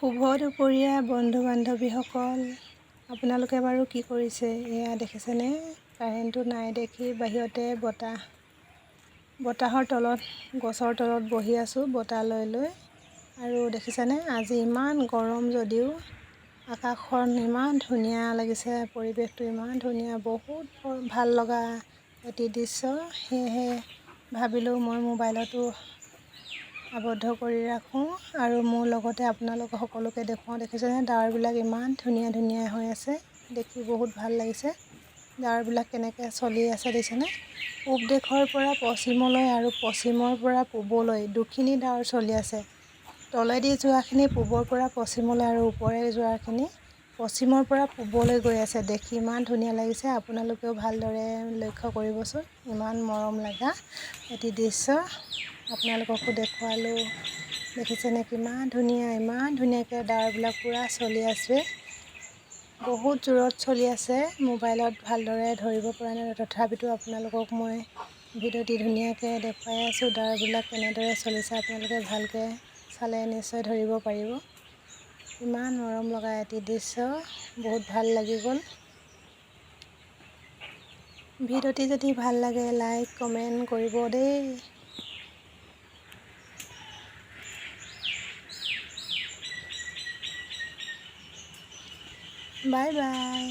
শুভ দুপৰীয়া বন্ধু বান্ধৱীসকল, আপোনালোকে বাৰু কি কৰিছে? এয়া দেখিছেনে, কাৰেণ্টটো নাই দেখি বাহিৰতে বতাহৰ তলত, গছৰ তলত বহি আছোঁ বতাহ লৈ। আৰু দেখিছেনে, আজি ইমান গৰম যদিও আকাশখন ইমান ধুনীয়া লাগিছে, পৰিৱেশটো ইমান ধুনীয়া, বহুত ভাল লগা এটি দৃশ্য। সেয়েহে ভাবিলোঁ মই মোবাইলতো আবদ্ধ কৰি ৰাখোঁ আৰু মোৰ লগতে আপোনালোক সকলোকে দেখুৱাওঁ। দেখিছেনে, ডাৱৰবিলাক ইমান ধুনীয়া ধুনীয়া হৈ আছে, দেখি বহুত ভাল লাগিছে। ডাৱৰবিলাক কেনেকৈ চলি আছে দেখিছেনে, পূব দেশৰ পৰা পশ্চিমলৈ আৰু পশ্চিমৰ পৰা পূবলৈ দুখিনি ডাৱৰ চলি আছে। তলেদি যোৱাখিনি পূবৰ পৰা পশ্চিমলৈ আৰু ওপৰে যোৱাখিনি পশ্চিমৰ পৰা পূবলৈ গৈ আছে। দেখি ইমান ধুনীয়া লাগিছে, আপোনালোকেও ভালদৰে লক্ষ্য কৰিবচোন। ইমান মৰম লগা এটি দৃশ্য আপোনালোককো দেখুৱালোঁ। দেখিছেনে কিমান ধুনীয়া, ইমান ধুনীয়াকৈ ডাৱৰবিলাক পূৰা চলি আছে। বহুত জোৰত চলি আছে, মোবাইলত ভালদৰে ধৰিব পৰা নাই, তথাপিতো আপোনালোকক মই ভিডিঅ'টি ধুনীয়াকৈ দেখুৱাই আছোঁ। ডাৱৰবিলাক কেনেদৰে চলিছে আপোনালোকে ভালকৈ চালে নিশ্চয় ধৰিব পাৰিব। ইমান মৰম লগা এটি দৃশ্য, বহুত ভাল লাগি গ'ল। ভিডিঅ'টি যদি ভাল লাগে লাইক কমেণ্ট কৰিব দেই। Bye bye.